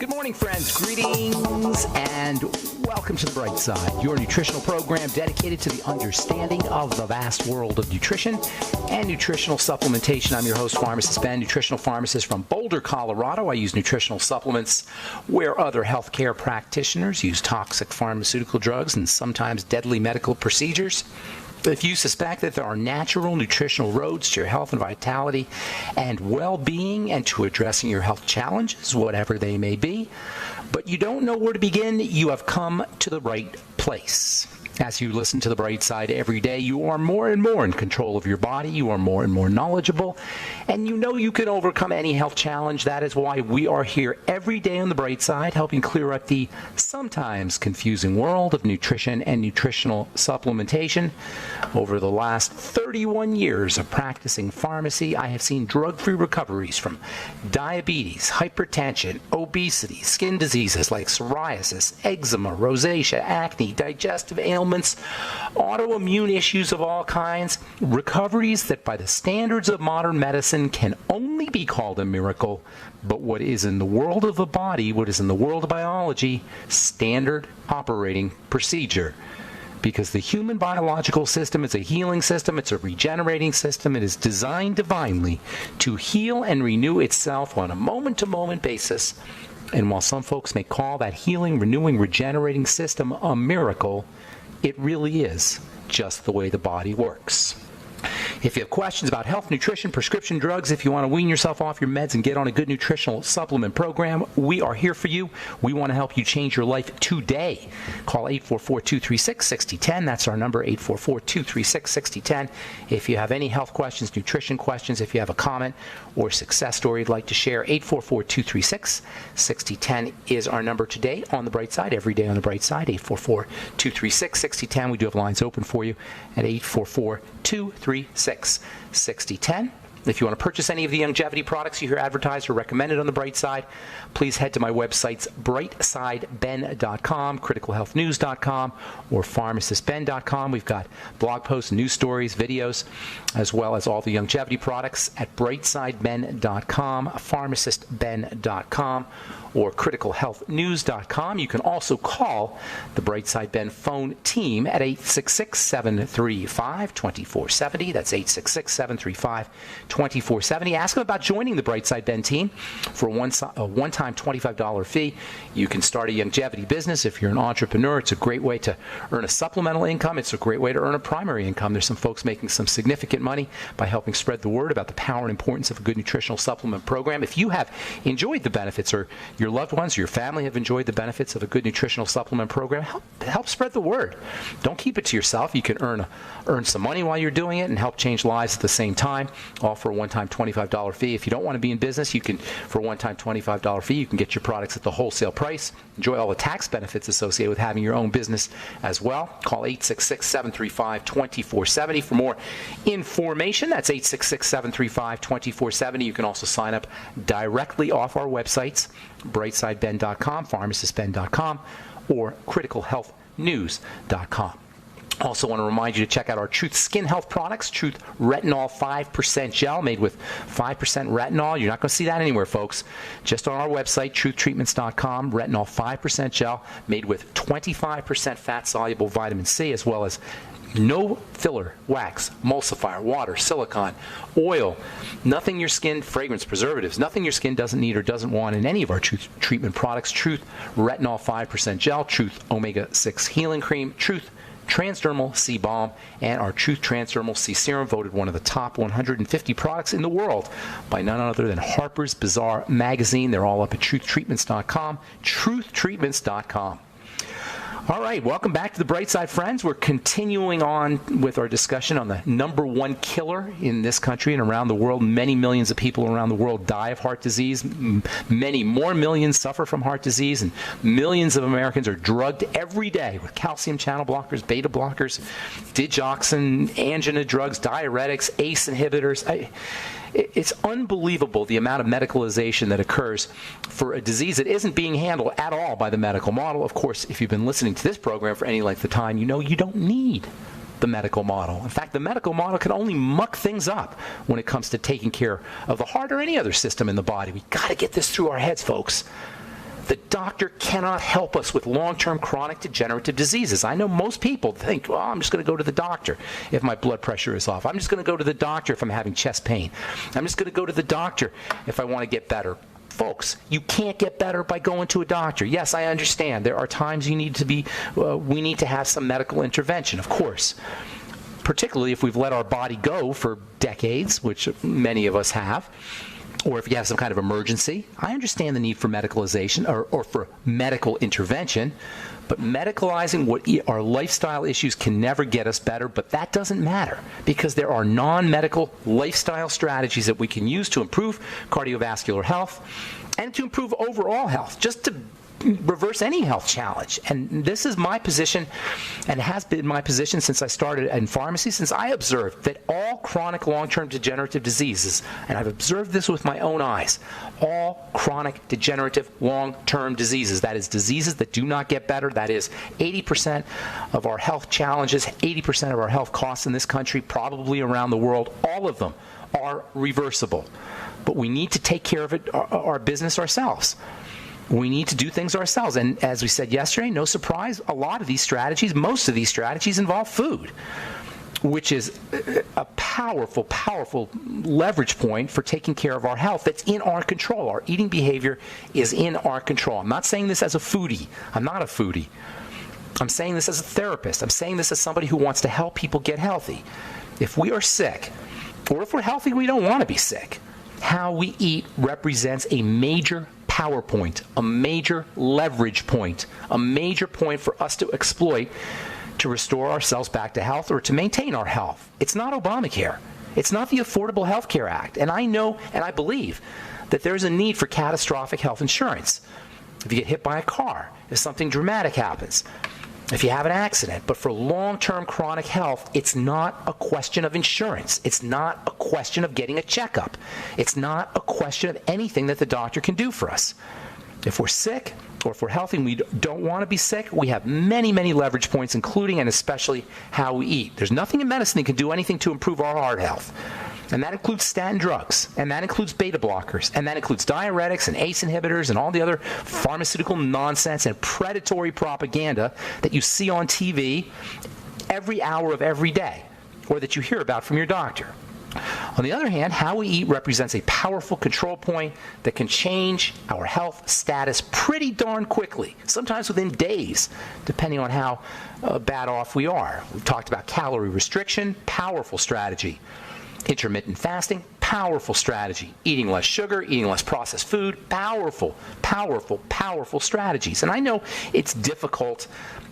Good morning, friends. Greetings and welcome to The Bright Side, your nutritional program dedicated to the understanding of the vast world of nutrition and nutritional supplementation. I'm your host, Pharmacist Ben, nutritional pharmacist from Boulder, Colorado. I use nutritional supplements where other healthcare practitioners use toxic pharmaceutical drugs and sometimes deadly medical procedures. If you suspect that there are natural nutritional roads to your health and vitality and well-being and to addressing your health challenges, whatever they may be, but you don't know where to begin, you have come to the right place. As you listen to The Bright Side every day, you are more and more in control of your body, you are more and more knowledgeable, and you know you can overcome any health challenge. That is why we are here every day on The Bright Side, helping clear up the sometimes confusing world of nutrition and nutritional supplementation. Over the last 31 years of practicing pharmacy, I have seen drug-free recoveries from diabetes, hypertension, obesity, skin diseases like psoriasis, eczema, rosacea, acne, digestive ailments, autoimmune issues of all kinds, recoveries that by the standards of modern medicine can only be called a miracle, but what is in the world of the body, what is in the world of biology, standard operating procedure. Because the human biological system is a healing system, it's a regenerating system, it is designed divinely to heal and renew itself on a moment-to-moment basis. And while some folks may call that healing, renewing, regenerating system a miracle, it really is just the way the body works. If you have questions about health, nutrition, prescription drugs, if you want to wean yourself off your meds and get on a good nutritional supplement program, we are here for you. We want to help you change your life today. Call 844-236-6010. That's our number, 844-236-6010. If you have any health questions, nutrition questions, if you have a comment or success story you'd like to share, 844-236-6010 is our number today on The Bright Side, every day on The Bright Side, 844-236-6010. We do have lines open for you at 844-236-6010. If you want to purchase any of the longevity products you hear advertised or recommended on The Bright Side, please head to my websites, brightsideben.com, criticalhealthnews.com, or pharmacistben.com. We've got blog posts, news stories, videos, as well as all the longevity products at brightsideben.com, pharmacistben.com, or criticalhealthnews.com. You can also call the Brightside Ben phone team at 866-735-2470. That's 866-735-2470. Ask them about joining the Brightside Ben team for a one-time $25 fee. You can start a longevity business. If you're an entrepreneur, it's a great way to earn a supplemental income. It's a great way to earn a primary income. There's some folks making some significant money by helping spread the word about the power and importance of a good nutritional supplement program. If you have enjoyed the benefits, or your loved ones or your family have enjoyed the benefits of a good nutritional supplement program, help spread the word. Don't keep it to yourself. You can earn some money while you're doing it and help change lives at the same time, all for a one-time $25 fee. If you don't want to be in business, you can, for a one-time $25 fee, you can get your products at the wholesale price. Enjoy all the tax benefits associated with having your own business as well. Call 866-735-2470 for more information. That's 866-735-2470. You can also sign up directly off our websites, brightsideben.com, pharmacistben.com, or criticalhealthnews.com. Also want to remind you to check out our Truth Skin Health products, Truth Retinol 5% Gel made with 5% retinol. You're not going to see that anywhere, folks. Just on our website, truthtreatments.com, Retinol 5% Gel made with 25% fat-soluble vitamin C, as well as no filler, wax, emulsifier, water, silicone, oil, nothing your skin, fragrance, preservatives, nothing your skin doesn't need or doesn't want in any of our Truth treatment products. Truth Retinol 5% Gel, Truth Omega-6 Healing Cream, Truth Transdermal C Balm, and our Truth Transdermal C Serum, voted one of the top 150 products in the world by none other than Harper's Bazaar magazine. They're all up at truthtreatments.com, truthtreatments.com. All right, welcome back to The Bright Side, friends. We're continuing on with our discussion on the number one killer in this country and around the world. Many millions of people around the world die of heart disease. Many more millions suffer from heart disease, and millions of Americans are drugged every day with calcium channel blockers, beta blockers, digoxin, angina drugs, diuretics, ACE inhibitors. It's unbelievable the amount of medicalization that occurs for a disease that isn't being handled at all by the medical model. Of course, if you've been listening to this program for any length of time, you know you don't need the medical model. In fact, the medical model can only muck things up when it comes to taking care of the heart or any other system in the body. We've got to get this through our heads, folks. The doctor cannot help us with long-term chronic degenerative diseases. I know most people think, well, I'm just going to go to the doctor if my blood pressure is off. I'm just going to go to the doctor if I'm having chest pain. I'm just going to go to the doctor if I want to get better. Folks, you can't get better by going to a doctor. Yes, I understand. There are times you need to be, we need to have some medical intervention, of course. Particularly if we've let our body go for decades, which many of us have, or if you have some kind of emergency. I understand the need for medicalization or for medical intervention, but medicalizing what our lifestyle issues can never get us better, but that doesn't matter because there are non-medical lifestyle strategies that we can use to improve cardiovascular health and to improve overall health, just to reverse any health challenge. And this is my position and has been my position since I started in pharmacy, since I observed that all chronic long-term degenerative diseases, and I've observed this with my own eyes, all chronic degenerative long-term diseases, that is diseases that do not get better, that is 80% of our health challenges, 80% of our health costs in this country, probably around the world, all of them are reversible. But we need to take care of it, our business ourselves. We need to do things ourselves. And as we said yesterday, no surprise, a lot of these strategies, most of these strategies involve food, which is a powerful, powerful leverage point for taking care of our health that's in our control. Our eating behavior is in our control. I'm not saying this as a foodie. I'm not a foodie. I'm saying this as a therapist. I'm saying this as somebody who wants to help people get healthy. If we are sick, or if we're healthy, we don't want to be sick. How we eat represents a major power point, a major leverage point, a major point for us to exploit to restore ourselves back to health or to maintain our health. It's not Obamacare. It's not the Affordable Health Care Act. And I know and I believe that there's a need for catastrophic health insurance. If you get hit by a car, if something dramatic happens, if you have an accident. But for long-term chronic health, it's not a question of insurance. It's not a question of getting a checkup. It's not a question of anything that the doctor can do for us. If we're sick or if we're healthy and we don't want to be sick, we have many, many leverage points, including and especially how we eat. There's nothing in medicine that can do anything to improve our heart health. And that includes statin drugs, and that includes beta blockers, and that includes diuretics and ACE inhibitors and all the other pharmaceutical nonsense and predatory propaganda that you see on TV every hour of every day, or that you hear about from your doctor. On the other hand, how we eat represents a powerful control point that can change our health status pretty darn quickly, sometimes within days, depending on how bad off we are. We've talked about calorie restriction, powerful strategy. Intermittent fasting, powerful strategy. Eating less sugar, eating less processed food, powerful, powerful, powerful strategies. And I know it's difficult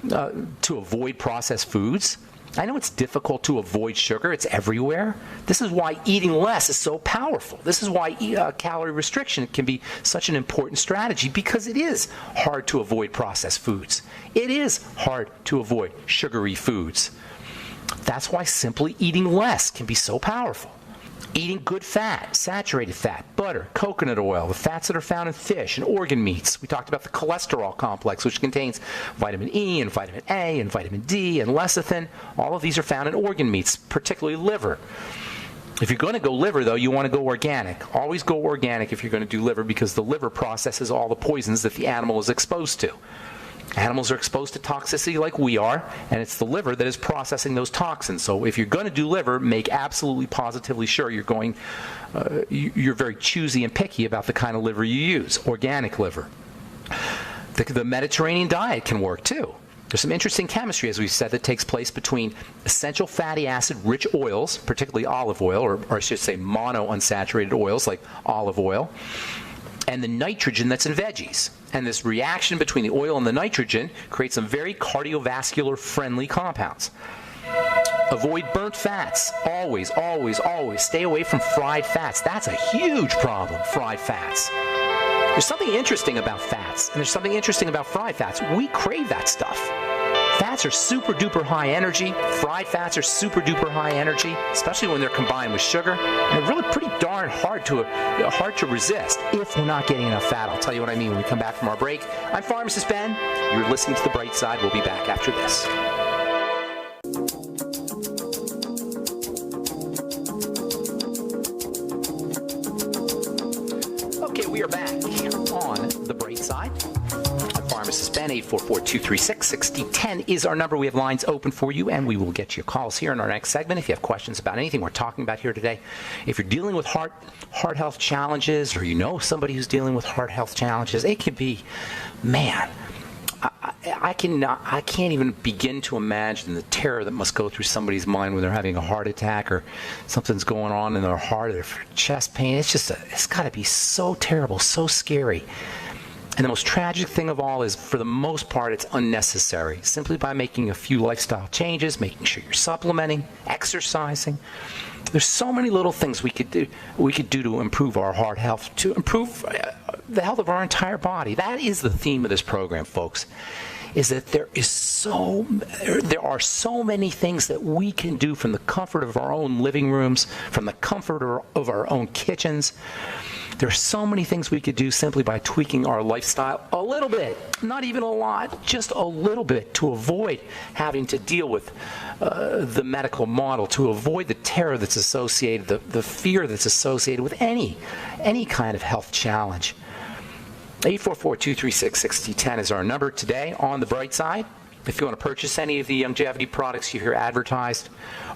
to avoid processed foods. I know it's difficult to avoid sugar. It's everywhere. This is why eating less is so powerful. This is why calorie restriction can be such an important strategy, because it is hard to avoid processed foods. It is hard to avoid sugary foods. That's why simply eating less can be so powerful. Eating good fat, saturated fat, butter, coconut oil, the fats that are found in fish and organ meats. We talked about the cholesterol complex, which contains vitamin E and vitamin A and vitamin D and lecithin. All of these are found in organ meats, particularly liver. If you're going to go liver, though, you want to go organic. Always go organic if you're going to do liver, because the liver processes all the poisons that the animal is exposed to. Animals are exposed to toxicity like we are, and it's the liver that is processing those toxins. So if you're going to do liver, make absolutely positively sure you're very choosy and picky about the kind of liver you use, organic liver. The Mediterranean diet can work too. There's some interesting chemistry, as we said, that takes place between essential fatty acid-rich oils, particularly olive oil, or I should say monounsaturated oils like olive oil, and the nitrogen that's in veggies. And this reaction between the oil and the nitrogen creates some very cardiovascular-friendly compounds. Avoid burnt fats. Always, always, always stay away from fried fats. That's a huge problem, fried fats. There's something interesting about fats, and there's something interesting about fried fats. We crave that stuff. Fats are super duper high energy. Fried fats are super duper high energy, especially when they're combined with sugar. And they're really pretty darn hard to resist if we're not getting enough fat. I'll tell you what I mean when we come back from our break. I'm Pharmacist Ben. You're listening to The Bright Side. We'll be back after this. Okay, we are back on The Bright Side. Pharmacist Ben. 844-236-6010 is our number. We have lines open for you, and we will get your calls here in our next segment. If you have questions about anything we're talking about here today, if you're dealing with heart health challenges, or you know somebody who's dealing with heart health challenges, it can be, man, I can't even begin to imagine the terror that must go through somebody's mind when they're having a heart attack or something's going on in their heart or their chest pain. It's got to be so terrible, so scary. And the most tragic thing of all is, for the most part, it's unnecessary. Simply by making a few lifestyle changes, making sure you're supplementing, exercising. There's so many little things we could do to improve our heart health, to improve the health of our entire body. That is the theme of this program, folks, is that there are so many things that we can do from the comfort of our own living rooms, from the comfort of our own kitchens. There are so many things we could do simply by tweaking our lifestyle a little bit, not even a lot, just a little bit, to avoid having to deal with the medical model, to avoid the terror that's associated, the fear that's associated with any kind of health challenge. 844-236-6010 is our number today. On the bright side, if you want to purchase any of the longevity products you hear advertised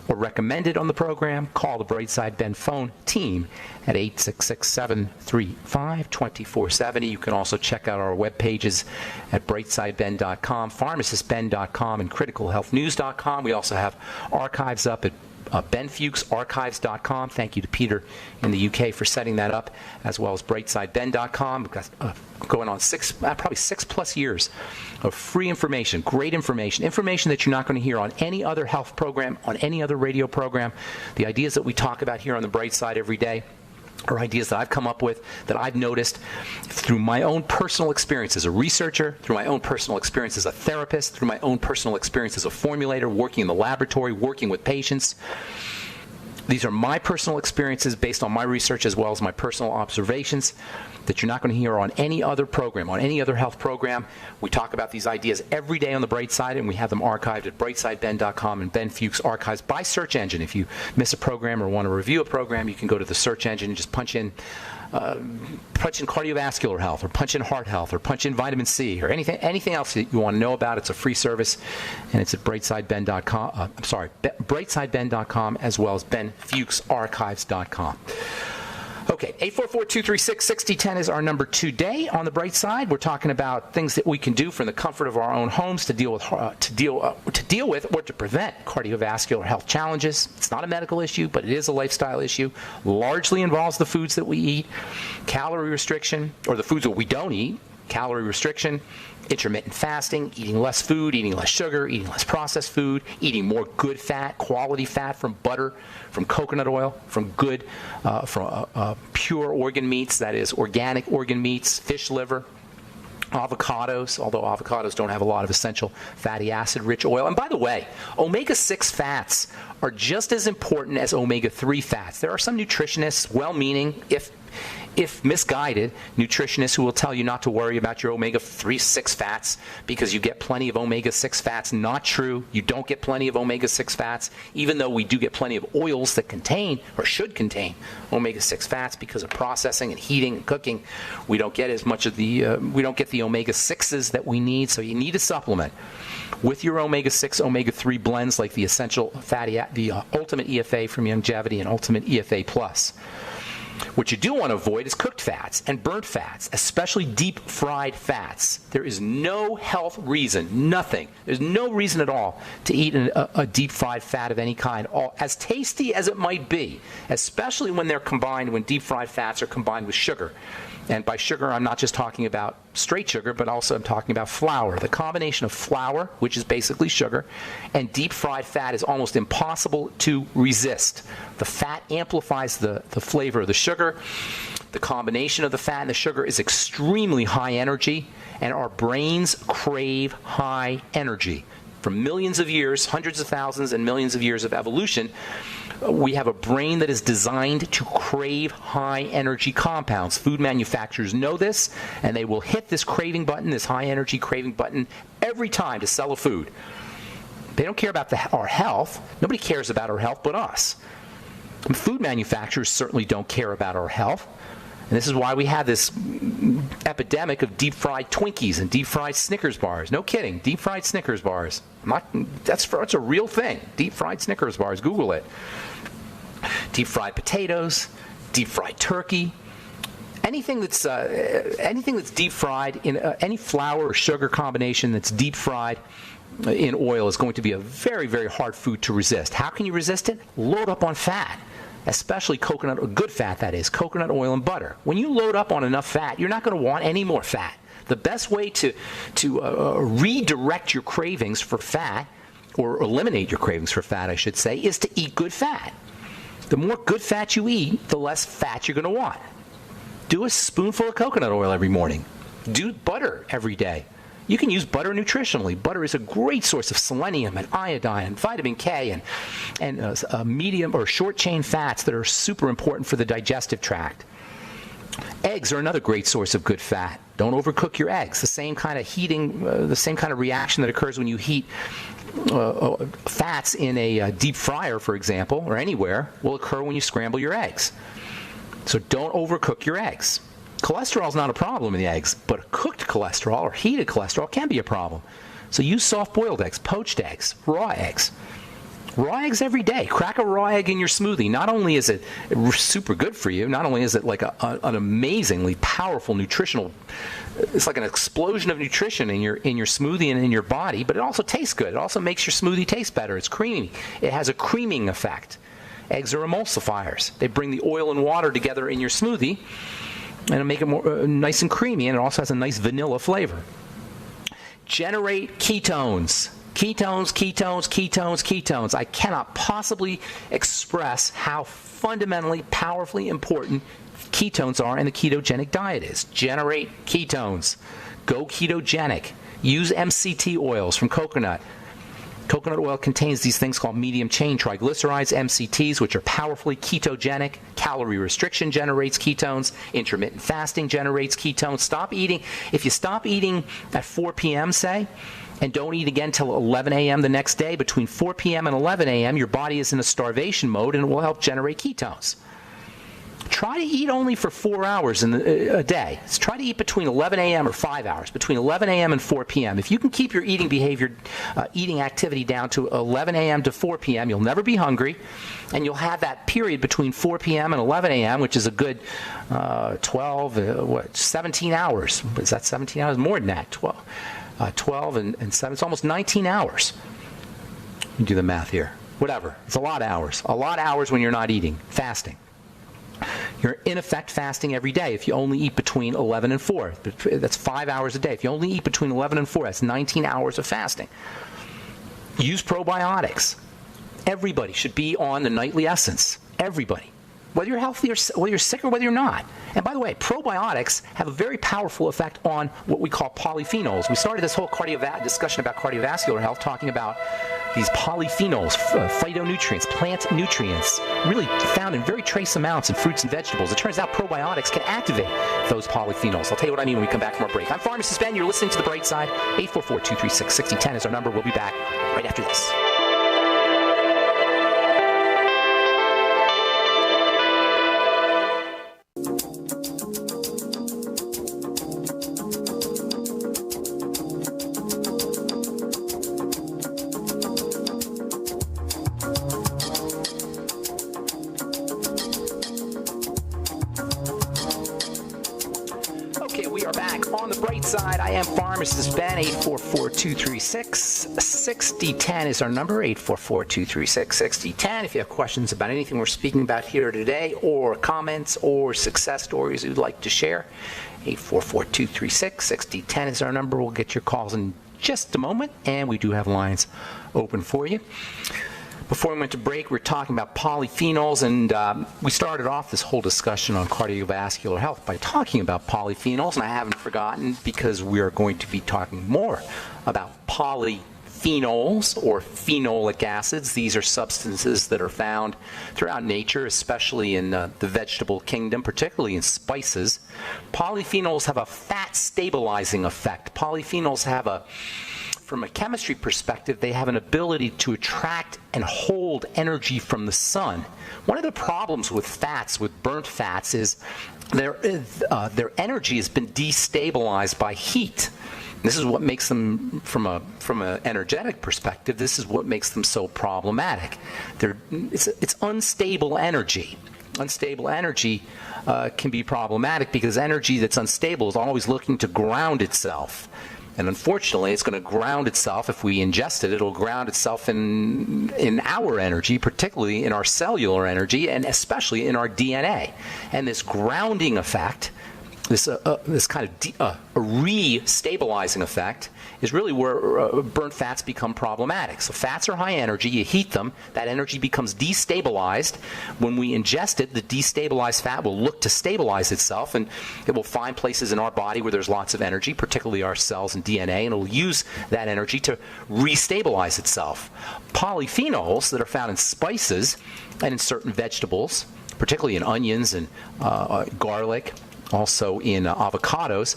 or recommended on the program, call the Brightside Ben phone team at 866-735-2470. You can also check out our web pages at brightsideben.com, pharmacistben.com, and criticalhealthnews.com. We also have archives up at benfuchsarchives.com. Thank you to Peter in the UK for setting that up, as well as brightsideben.com. We've got going on probably 6+ years of free information, great information that you're not going to hear on any other health program, on any other radio program. The ideas that we talk about here on the Bright Side every day are ideas that I've come up with, that I've noticed through my own personal experience as a researcher, through my own personal experience as a therapist, through my own personal experience as a formulator, working in the laboratory, working with patients. These are my personal experiences based on my research as well as my personal observations that you're not going to hear on any other program, on any other health program. We talk about these ideas every day on the Bright Side, and we have them archived at brightsideben.com and Ben Fuchs Archives by search engine. If you miss a program or want to review a program, you can go to the search engine and just punch in cardiovascular health, or punch in heart health, or punch in vitamin C, or anything else that you want to know about. It's a free service, and it's at brightsideben.com. brightsideben.com, as well as benfuchsarchives.com. Okay, 844-236-6010 is our number today. On the Bright Side, we're talking about things that we can do from the comfort of our own homes to deal with or to prevent cardiovascular health challenges. It's not a medical issue, but it is a lifestyle issue. Largely involves the foods that we eat, calorie restriction, or the foods that we don't eat, calorie restriction, intermittent fasting, eating less food, eating less sugar, eating less processed food, eating more good fat, quality fat from butter, from coconut oil, from good, pure organ meats, that is organic organ meats, fish liver, avocados, although avocados don't have a lot of essential fatty acid-rich oil. And by the way, omega-6 fats are just as important as omega-3 fats. There are some nutritionists, well-meaning, if misguided, nutritionists who will tell you not to worry about your omega-6 fats because you get plenty of omega-6 fats. Not true. You don't get plenty of omega-6 fats, even though we do get plenty of oils that contain, or should contain, omega-6 fats because of processing and heating and cooking. We don't get as much of we don't get the omega-6s that we need, so you need a supplement with your omega-6, omega-3 blends like the essential the Ultimate EFA from Longevity and Ultimate EFA Plus. What you do want to avoid is cooked fats and burnt fats, especially deep-fried fats. There is no health reason, nothing. There's no reason at all to eat a deep-fried fat of any kind, as tasty as it might be, especially when deep-fried fats are combined with sugar. And by sugar, I'm not just talking about straight sugar, but also I'm talking about flour. The combination of flour, which is basically sugar, and deep-fried fat is almost impossible to resist. The fat amplifies the flavor of the sugar. The combination of the fat and the sugar is extremely high energy, and our brains crave high energy. For millions of years, hundreds of thousands and millions of years of evolution, we have a brain that is designed to crave high energy compounds. Food manufacturers know this, and they will hit this craving button, this high energy craving button, every time to sell a food. They don't care about our health. Nobody cares about our health but us. And food manufacturers certainly don't care about our health. And this is why we have this epidemic of deep-fried Twinkies and deep-fried Snickers bars. No kidding, deep-fried Snickers bars. That's a real thing. Deep-fried Snickers bars. Google it. Deep-fried potatoes, deep-fried turkey. Anything that's deep-fried in any flour or sugar combination that's deep-fried in oil is going to be a very, very hard food to resist. How can you resist it? Load up on fat, especially coconut, good fat that is, coconut oil and butter. When you load up on enough fat, you're not going to want any more fat. The best way to redirect your cravings for fat, or eliminate your cravings for fat, I should say, is to eat good fat. The more good fat you eat, the less fat you're going to want. Do a spoonful of coconut oil every morning. Do butter every day. You can use butter nutritionally. Butter is a great source of selenium and iodine and vitamin K and medium or short chain fats that are super important for the digestive tract. Eggs are another great source of good fat. Don't overcook your eggs. The same kind of heating, the same kind of reaction that occurs when you heat fats in a deep fryer, for example, or anywhere, will occur when you scramble your eggs. So don't overcook your eggs. Cholesterol is not a problem in the eggs, but cooked cholesterol or heated cholesterol can be a problem. So use soft-boiled eggs, poached eggs, raw eggs. Raw eggs every day. Crack a raw egg in your smoothie. Not only is it super good for you, not only is it like an amazingly powerful nutritional, it's like an explosion of nutrition in your smoothie and in your body, but it also tastes good. It also makes your smoothie taste better. It's creamy. It has a creaming effect. Eggs are emulsifiers. They bring the oil and water together in your smoothie and it'll make it more nice and creamy, and it also has a nice vanilla flavor. Generate ketones. Ketones, ketones, ketones, ketones. I cannot possibly express how fundamentally, powerfully important ketones are and the ketogenic diet is. Generate ketones. Go ketogenic. Use MCT oils from coconut. Coconut oil contains these things called medium-chain triglycerides, MCTs, which are powerfully ketogenic. Calorie restriction generates ketones. Intermittent fasting generates ketones. Stop eating. If you stop eating at 4 p.m., say, and don't eat again till 11 a.m. the next day, between 4 p.m. and 11 a.m., your body is in a starvation mode, and it will help generate ketones. Try to eat only for 4 hours a day. Try to eat between 11 a.m. or 5 hours, between 11 a.m. and 4 p.m. If you can keep your eating behavior, eating activity down to 11 a.m. to 4 p.m., you'll never be hungry, and you'll have that period between 4 p.m. and 11 a.m., which is a good 17 hours. Is that 17 hours? More than that, 12 and 7. It's almost 19 hours. You do the math here. Whatever. It's a lot of hours. A lot of hours when you're not eating, fasting. You're in effect fasting every day if you only eat between 11 and 4. That's 5 hours a day. If you only eat between 11 and 4, that's 19 hours of fasting. Use probiotics. Everybody should be on the nightly essence. Everybody. Whether you're healthy or whether you're sick or whether you're not. And by the way, probiotics have a very powerful effect on what we call polyphenols. We started this whole discussion about cardiovascular health talking about these polyphenols, phytonutrients, plant nutrients, really found in very trace amounts in fruits and vegetables. It turns out probiotics can activate those polyphenols. I'll tell you what I mean when we come back from our break. I'm Pharmacist Ben. You're listening to The Bright Side. 844-236-6010 is our number. We'll be back right after this. I am Pharmacist Ben. 844-236-6010 is our number. 844-236-6010. If you have questions about anything we're speaking about here today, or comments or success stories you'd like to share, 844-236-6010 is our number. We'll get your calls in just a moment, and we do have lines open for you. Before we went to break, we were talking about polyphenols, and we started off this whole discussion on cardiovascular health by talking about polyphenols, and I haven't forgotten because we are going to be talking more about polyphenols or phenolic acids. These are substances that are found throughout nature, especially in the vegetable kingdom, particularly in spices. Polyphenols have a fat stabilizing effect. Polyphenols have from a chemistry perspective, they have an ability to attract and hold energy from the sun. One of the problems with fats, with burnt fats, is their energy has been destabilized by heat. This is what makes them, from an energetic perspective, this is what makes them so problematic. It's unstable energy. Unstable energy can be problematic because energy that's unstable is always looking to ground itself. And unfortunately, it's going to ground itself. If we ingest it, it'll ground itself in our energy, particularly in our cellular energy, and especially in our DNA. And this grounding effect, this kind of re-stabilizing effect, is really where burnt fats become problematic. So fats are high energy. You heat them. That energy becomes destabilized. When we ingest it, the destabilized fat will look to stabilize itself, and it will find places in our body where there's lots of energy, particularly our cells and DNA, and it'll use that energy to restabilize itself. Polyphenols that are found in spices and in certain vegetables, particularly in onions and garlic, also in avocados,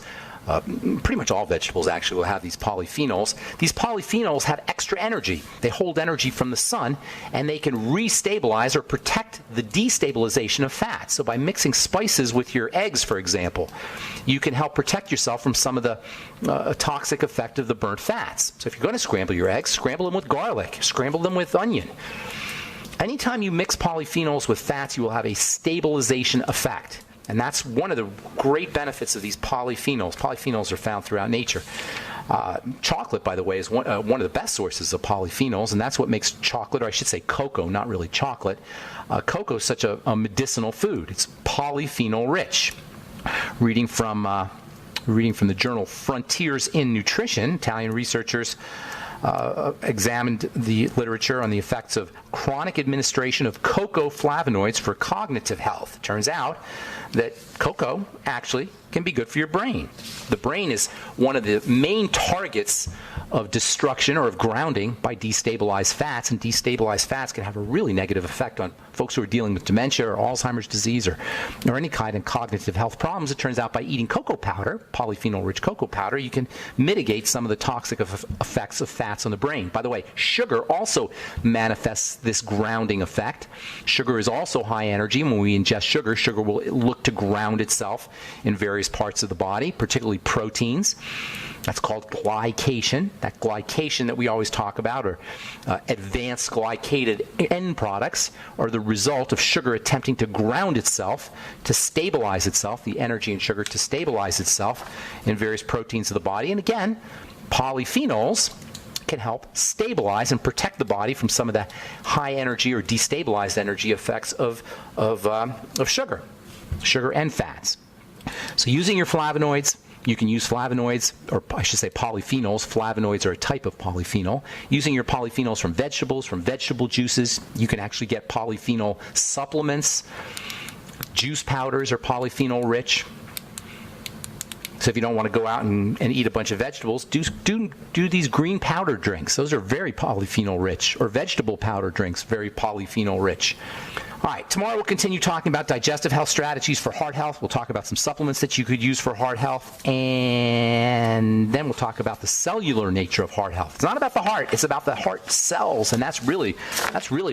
pretty much all vegetables actually will have these polyphenols. These polyphenols have extra energy. They hold energy from the sun, and they can restabilize or protect the destabilization of fat. So by mixing spices with your eggs, for example, you can help protect yourself from some of the toxic effect of the burnt fats. So if you're going to scramble your eggs, scramble them with garlic, scramble them with onion. Anytime you mix polyphenols with fats, you will have a stabilization effect. And that's one of the great benefits of these polyphenols. Polyphenols are found throughout nature. Chocolate, by the way, is one of the best sources of polyphenols, and that's what makes chocolate, or I should say cocoa, not really chocolate. Cocoa is such a medicinal food. It's polyphenol rich. Reading from the journal Frontiers in Nutrition, Italian researchers examined the literature on the effects of chronic administration of cocoa flavonoids for cognitive health. Turns out that cocoa actually can be good for your brain. The brain is one of the main targets of destruction or of grounding by destabilized fats, and destabilized fats can have a really negative effect on folks who are dealing with dementia or Alzheimer's disease or any kind of cognitive health problems. It turns out by eating cocoa powder, polyphenol-rich cocoa powder, you can mitigate some of the toxic effects of fats on the brain. By the way, sugar also manifests this grounding effect. Sugar is also high energy, and when we ingest sugar, sugar will look to ground itself in various parts of the body, particularly proteins. That's called glycation. That glycation that we always talk about, or advanced glycated end products, are the result of sugar attempting to ground itself, to stabilize itself, the energy in sugar to stabilize itself in various proteins of the body. And again, polyphenols can help stabilize and protect the body from some of the high energy or destabilized energy effects of sugar and fats. So using your flavonoids, you can use flavonoids, or I should say polyphenols. Flavonoids are a type of polyphenol. Using your polyphenols from vegetables, from vegetable juices, you can actually get polyphenol supplements. Juice powders are polyphenol rich. So if you don't want to go out and eat a bunch of vegetables, do these green powder drinks. Those are very polyphenol rich. Or vegetable powder drinks, very polyphenol rich. All right, tomorrow we'll continue talking about digestive health strategies for heart health. We'll talk about some supplements that you could use for heart health, and then we'll talk about the cellular nature of heart health. It's not about the heart, it's about the heart cells, and that's really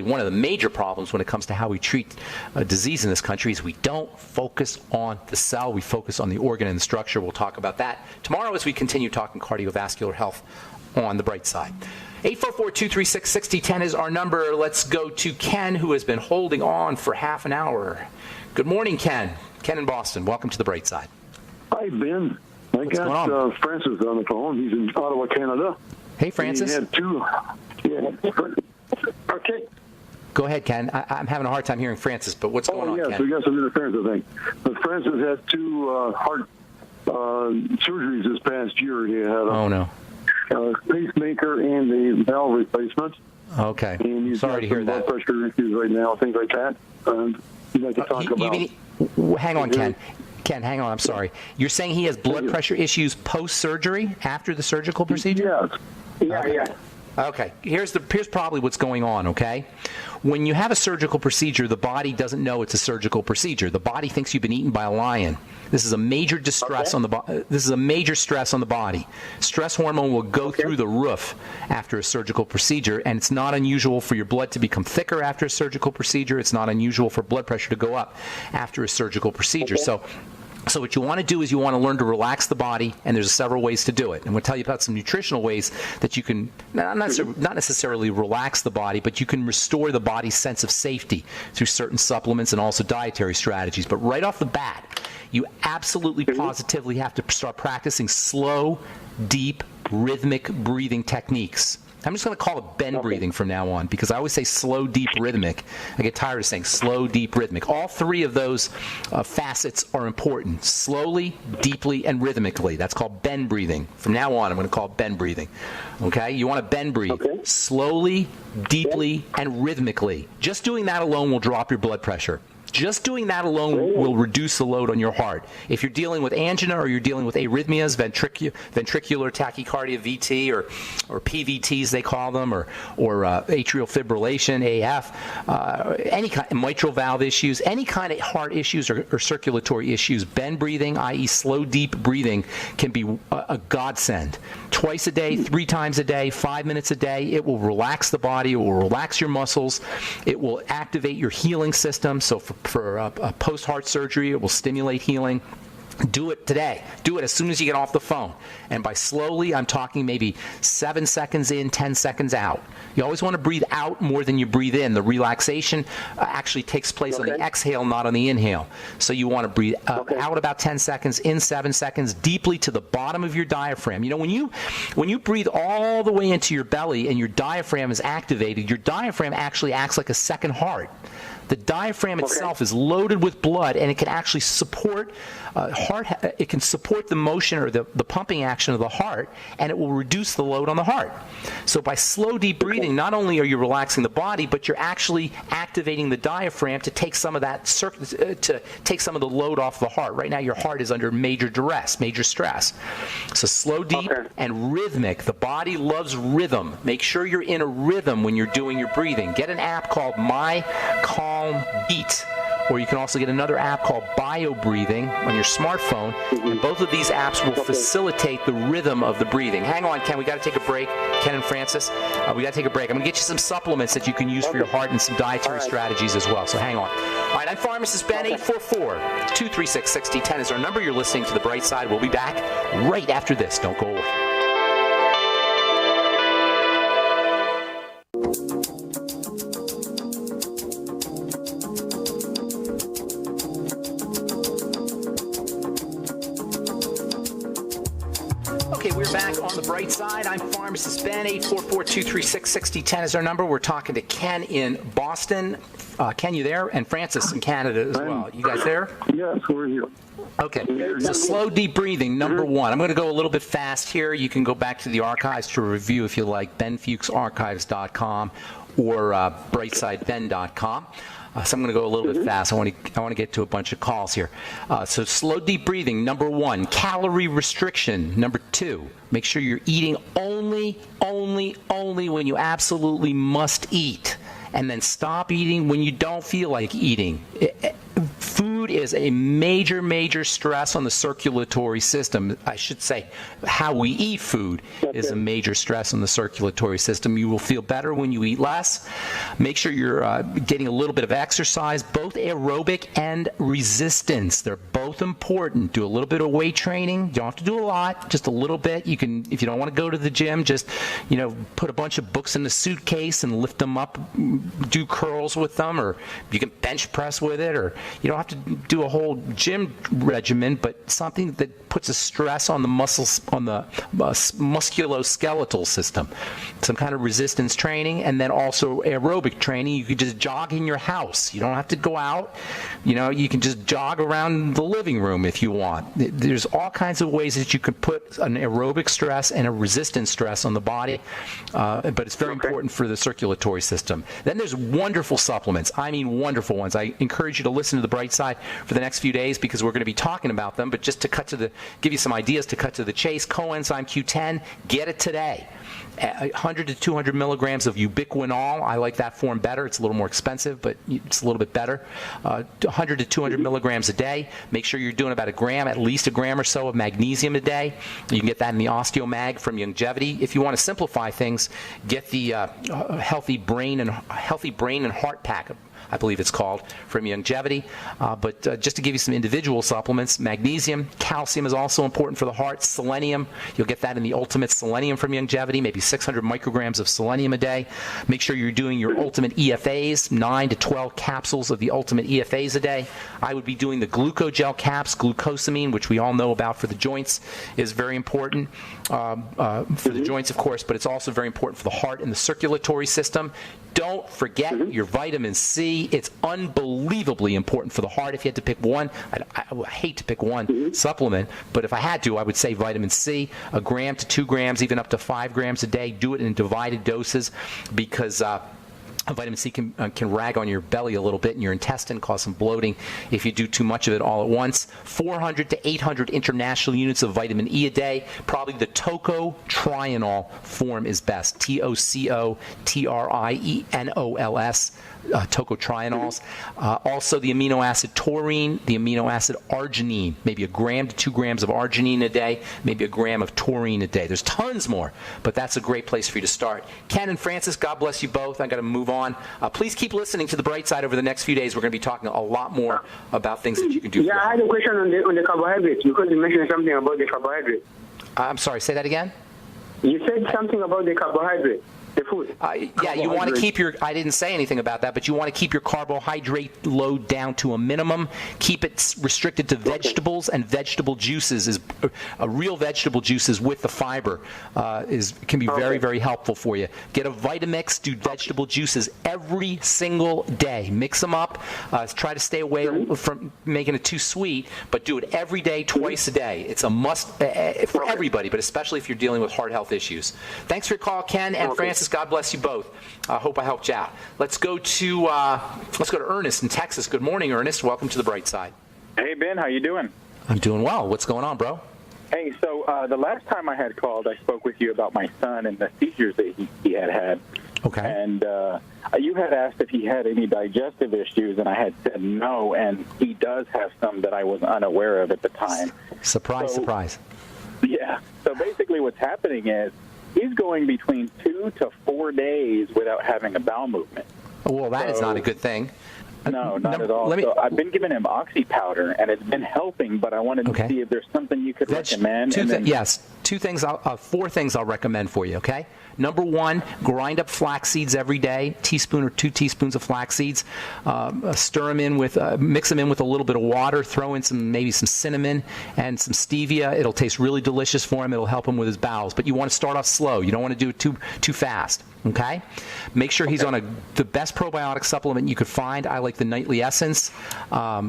one of the major problems when it comes to how we treat disease in this country is we don't focus on the cell, we focus on the organ and the structure. We'll talk about that tomorrow as we continue talking cardiovascular health on the bright side. 844-236-6010 is our number. Let's go to Ken, who has been holding on for half an hour. Good morning, Ken. Ken in Boston. Welcome to the bright side. Hi, Ben. I got Francis on the phone. He's in Ottawa, Canada. Hey, Francis. He had two. Yeah. Okay. Go ahead, Ken. I'm having a hard time hearing Francis, but what's going on, Ken? So we got some interference, I think. But Francis had two heart surgeries this past year. He had a pacemaker and a valve replacement. Okay. And he's sorry to hear that. Blood pressure issues right now, things like that. You'd like to talk about. Hang on, Ken. Ken, hang on. I'm sorry. You're saying he has blood pressure issues post-surgery, after the surgical procedure? Yes. Yeah. Okay. Here's probably what's going on, okay? when you have a surgical procedure, the body doesn't know it's a surgical procedure. The body thinks you've been eaten by a lion. This is a major distress on the this is a major stress on the body. Stress hormone will go through the roof after a surgical procedure, and it's not unusual for your blood to become thicker after a surgical procedure. It's not unusual for blood pressure to go up after a surgical procedure. So what you want to do is you want to learn to relax the body, and there's several ways to do it. And we'll tell you about some nutritional ways that you can not necessarily relax the body, but you can restore the body's sense of safety through certain supplements and also dietary strategies. But right off the bat, you absolutely positively have to start practicing slow, deep, rhythmic breathing techniques. I'm just going to call it bend breathing from now on, because I always say slow, deep, rhythmic. I get tired of saying slow, deep, rhythmic. All three of those facets are important. Slowly, deeply, and rhythmically. That's called bend breathing. From now on, I'm going to call it bend breathing. Okay? You want to bend breathe. Slowly, deeply, and rhythmically. Just doing that alone will drop your blood pressure. Just doing that alone will reduce the load on your heart. If you're dealing with angina or you're dealing with arrhythmias, ventricular tachycardia, VT, or PVTs they call them, or atrial fibrillation, AF, any kind of mitral valve issues, any kind of heart issues or circulatory issues, bend breathing, i.e. slow, deep breathing, can be a godsend. Twice a day, 3 times a day, 5 minutes a day. It will relax the body. It will relax your muscles. It will activate your healing system. So for a post-heart surgery, it will stimulate healing. Do it today. Do it as soon as you get off the phone. And by slowly, I'm talking maybe 7 seconds in, 10 seconds out. You always want to breathe out more than you breathe in. The relaxation actually takes place on the exhale, not on the inhale. So you want to breathe out about 10 seconds, in 7 seconds, deeply to the bottom of your diaphragm. You know, when you breathe all the way into your belly and your diaphragm is activated, your diaphragm actually acts like a second heart. The diaphragm itself is loaded with blood, and it can actually support it can support the motion or the pumping action of the heart, and it will reduce the load on the heart. So by slow, deep breathing, not only are you relaxing the body, but you're actually activating the diaphragm to take some of that to take some of the load off the heart. Right now, your heart is under major duress, major stress. So slow, deep, and rhythmic. The body loves rhythm. Make sure you're in a rhythm when you're doing your breathing. Get an app called My Calm Beat, or you can also get another app called Bio Breathing on your smartphone, and both of these apps will facilitate the rhythm of the breathing. Hang on, Ken, we got to take a break. Ken and Francis, we got to take a break. I'm going to get you some supplements that you can use for your heart and some dietary strategies as well, so hang on. All right, I'm Pharmacist Ben. 844-236-6010 is our number. You're listening to The Bright Side. We'll be back right after this. Don't go away. We're back on The Bright Side. I'm Pharmacist Ben. 844-236-6010 is our number. We're talking to Ken in Boston. Ken, you there? And Francis in Canada as well. You guys there? Yes, we're here. Okay. So slow, deep breathing, number one. I'm going to go a little bit fast here. You can go back to the archives to review if you like, benfuchsarchives.com or brightsideben.com. So I'm going to go a little bit fast. I want to get to a bunch of calls here. So slow, deep breathing, number one. Calorie restriction, number two. Make sure you're eating only when you absolutely must eat. And then stop eating when you don't feel like eating. Food is a major stress on the circulatory system. I should say how we eat food is a major stress on the circulatory system. You will feel better when you eat less. Make sure you're getting a little bit of exercise, both aerobic and resistance. They're both important. Do a little bit of weight training. You don't have to do a lot, just a little bit. You can, if you don't want to go to the gym, just put a bunch of books in the suitcase and lift them up, do curls with them, or you can bench press with it, or you don't have to do a whole gym regimen, but something that puts a stress on the muscles, on the musculoskeletal system. Some kind of resistance training, and then also aerobic training. You could just jog in your house. You don't have to go out. You can just jog around the living room if you want. There's all kinds of ways that you can put an aerobic stress and a resistance stress on the body, but it's very important for the circulatory system. Then there's wonderful supplements. I mean wonderful ones. I encourage you to listen to The Bright Side for the next few days because we're going to be talking about them. But just to give you some ideas to cut to the chase, coenzyme Q10, get it today. 100 to 200 milligrams of ubiquinol. I like that form better. It's a little more expensive, but it's a little bit better. 100 to 200 milligrams a day. Make sure you're doing about at least a gram or so of magnesium a day. You can get that in the Osteomag from Longevity. If you want to simplify things, get the Healthy Brain and Heart Pack, I believe it's called, from Longevity. But just to give you some individual supplements, magnesium, calcium is also important for the heart. Selenium, you'll get that in the Ultimate Selenium from Longevity, maybe 600 micrograms of selenium a day. Make sure you're doing your Ultimate EFAs, 9 to 12 capsules of the Ultimate EFAs a day. I would be doing the glucogel caps, glucosamine, which we all know about for the joints, is very important for the joints, of course, but it's also very important for the heart and the circulatory system. Don't forget your vitamin C. It's unbelievably important for the heart. If you had to pick one, I hate to pick one supplement, but if I had to, I would say vitamin C, a gram to 2 grams, even up to 5 grams a day. Do it in divided doses because vitamin C can rag on your belly a little bit in your intestine, cause some bloating if you do too much of it all at once. 400 to 800 international units of vitamin E a day. Probably the tocotrienol form is best. TOCOTRIENOLS. Tocotrienols. Also the amino acid taurine, the amino acid arginine, maybe a gram to 2 grams of arginine a day, maybe a gram of taurine a day. There's tons more, but that's a great place for you to start. Ken and Francis, God bless you both. I got to move on. Please keep listening to The Bright Side over the next few days. We're going to be talking a lot more about things that you can do. Yeah, I had a question on the carbohydrates because you mentioned something about the carbohydrates. I'm sorry, say that again? You said something about the carbohydrates. The food. Yeah, you want to keep I didn't say anything about that, but you want to keep your carbohydrate load down to a minimum. Keep it restricted to vegetables and vegetable juices. Real vegetable juices with the fiber can be very, very helpful for you. Get a Vitamix, do vegetable juices every single day. Mix them up. Try to stay away from making it too sweet, but do it every day, twice a day. It's a must for everybody, but especially if you're dealing with heart health issues. Thanks for your call, Ken and Francis. God bless you both. I hope I helped you out. Let's go to Ernest in Texas. Good morning, Ernest. Welcome to The Bright Side. Hey, Ben. How you doing? I'm doing well. What's going on, bro? Hey, so the last time I had called, I spoke with you about my son and the seizures that he had. Okay. And you had asked if he had any digestive issues, and I had said no, and he does have some that I was unaware of at the time. Surprise. Yeah. So basically what's happening is he's going between 2 to 4 days without having a bowel movement. Well, that is not a good thing. No, not at all. So I've been giving him oxy powder, and it's been helping, but I wanted to see if there's something you could recommend. Four things I'll recommend for you, okay? Number one, grind up flax seeds every day, teaspoon or 2 teaspoons of flax seeds. Stir them in with, mix them in with a little bit of water. Throw in maybe some cinnamon and some stevia. It'll taste really delicious for him. It'll help him with his bowels. But you want to start off slow. You don't want to do it too fast. Okay? Make sure he's on the best probiotic supplement you could find. I like the Nightly Essence.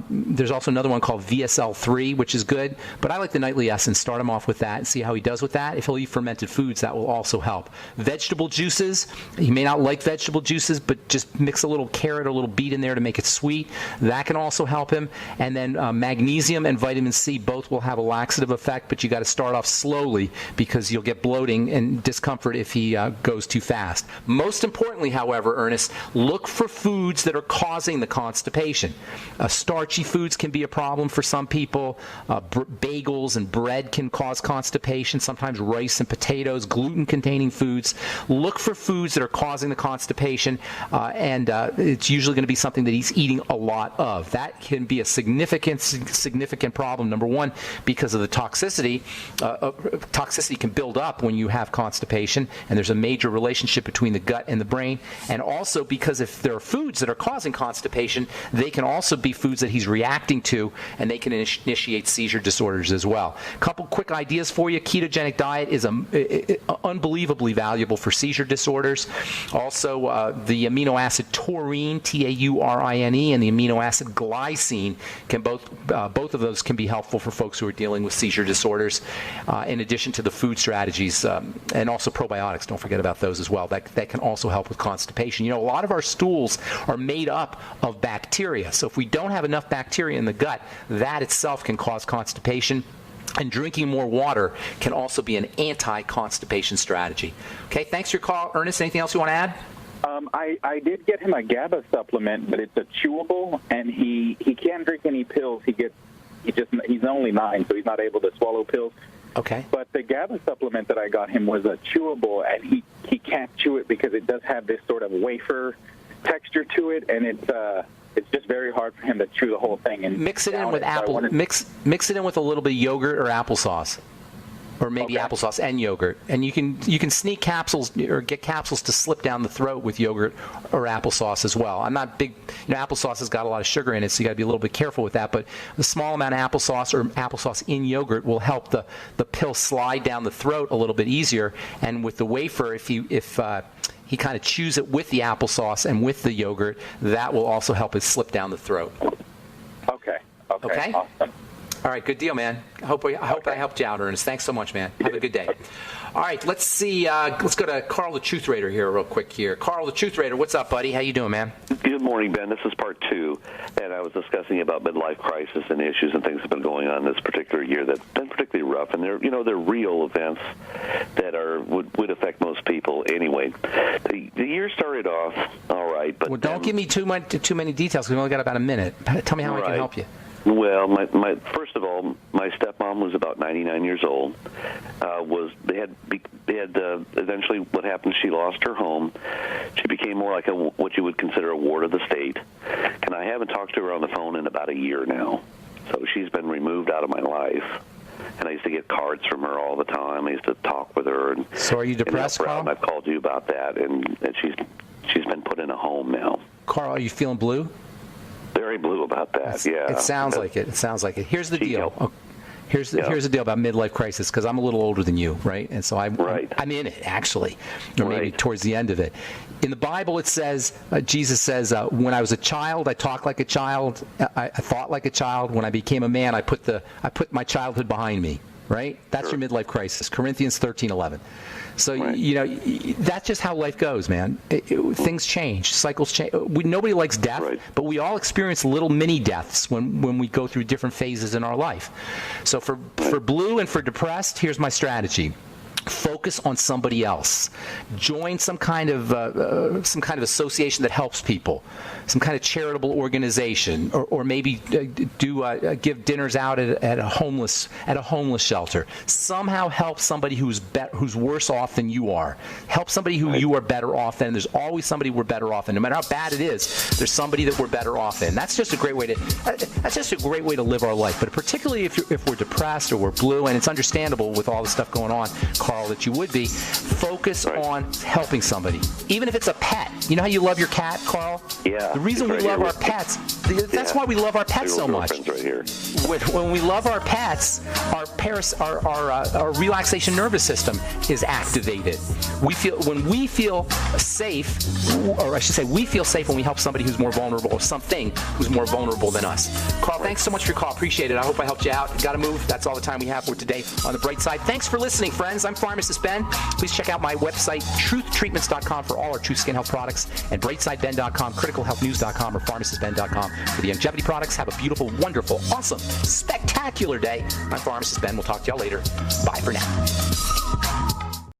There's also another one called VSL3, which is good. But I like the Nightly Essence. Start him off with that and see how he does with that. If he'll eat fermented foods, that will also help. Vegetable juices. He may not like vegetable juices, but just mix a little carrot or a little beet in there to make it sweet. That can also help him. And then magnesium and vitamin C both will have a laxative effect, but you got to start off slowly because you'll get bloating and discomfort if he goes too fast. Most importantly, however, Ernest, look for foods that are causing the constipation. Starchy foods can be a problem for some people. Bagels and bread can cause constipation. Sometimes rice and potatoes, gluten-containing foods. Look for foods that are causing the constipation, and it's usually going to be something that he's eating a lot of. That can be a significant problem. Number one, because of the toxicity. Toxicity can build up when you have constipation, and there's a major relationship between the gut and the brain. And also because if there are foods that are causing constipation, they can also be foods that he's reacting to, and they can initiate seizure disorders as well. A couple quick ideas for you. Keto ketogenic diet is unbelievably valuable for seizure disorders. Also, the amino acid taurine, Taurine, and the amino acid glycine can both of those can be helpful for folks who are dealing with seizure disorders. In addition to the food strategies, and also probiotics. Don't forget about those as well. That can also help with constipation. A lot of our stools are made up of bacteria. So if we don't have enough bacteria in the gut, that itself can cause constipation. And drinking more water can also be an anti-constipation strategy. Okay, thanks for your call, Ernest. Anything else you want to add? I did get him a GABA supplement, but it's a chewable, and he can't drink any pills. He's only 9, so he's not able to swallow pills. Okay. But the GABA supplement that I got him was a chewable, and he can't chew it because it does have this sort of wafer texture to it, and it's just very hard for him to chew the whole thing. And mix it in with mix it in with a little bit of yogurt or applesauce. Or maybe applesauce and yogurt, and you can sneak capsules or get capsules to slip down the throat with yogurt or applesauce as well. I'm not big, applesauce has got a lot of sugar in it, so you got to be a little bit careful with that. But the small amount of applesauce or applesauce in yogurt will help the pill slide down the throat a little bit easier. And with the wafer, if he kind of chews it with the applesauce and with the yogurt, that will also help it slip down the throat. Okay. Awesome. All right, good deal, man. I hope I helped you out, Ernest. Thanks so much, man. Have a good day. All right, let's see. Let's go to Carl the Truth Raider here real quick here. Carl the Truth Raider, what's up, buddy? How you doing, man? Good morning, Ben. This is part 2, and I was discussing about midlife crisis and issues and things that have been going on this particular year that's been particularly rough, and they're real events that would affect most people anyway. The year started off all right, but don't give me too many details because we only got about a minute. Tell me how I can help you. Well, my first of all, my stepmom was about 99 years old. They had eventually what happened? She lost her home. She became more like what you would consider a ward of the state. And I haven't talked to her on the phone in about a year now. So she's been removed out of my life. And I used to get cards from her all the time. I used to talk with her. And, so are you depressed, Carl? And I've called you about that, and she's been put in a home now. Carl, are you feeling blue? Very blue about that. Yeah. It sounds like it. Here's the deal. Here's the deal about midlife crisis, because I'm a little older than you, right? And so I'm in it, actually, or maybe towards the end of it. In the Bible, it says, Jesus says, when I was a child, I talked like a child, I thought like a child. When I became a man, I put my childhood behind me, right? That's your midlife crisis, Corinthians 13:11. So, that's just how life goes, man. Things change. Cycles change. Nobody likes death, but we all experience little mini deaths when we go through different phases in our life. So for blue and for depressed, here's my strategy. Focus on somebody else. Join some kind of association that helps people, some kind of charitable organization, or maybe give dinners out at a homeless shelter. Somehow help somebody who's worse off than you are. Help somebody who you are better off than. There's always somebody we're better off than. No matter how bad it is, there's somebody that we're better off than. That's just a great way to live our life. But particularly if we're depressed or we're blue, and it's understandable with all the stuff going on, Carl, that you would be, focus on helping somebody. Even if it's a pet. You know how you love your cat, Carl? Yeah. The reason we love our pets, that's why we love our pets so much. Right here. When we love our pets, our relaxation nervous system is activated. When we feel safe, or I should say we feel safe when we help somebody who's more vulnerable, or something who's more vulnerable than us. Carl, thanks so much for your call. Appreciate it. I hope I helped you out. Gotta move. That's all the time we have for today on The Bright Side. Thanks for listening, friends. I'm Pharmacist Ben. Please check out my website, truthtreatments.com, for all our Truth Skin Health products, and brightsideben.com, criticalhealthnews.com, or pharmacistben.com for the longevity products. Have a beautiful, wonderful, awesome, spectacular day. I'm Pharmacist Ben. We'll talk to y'all later. Bye for now.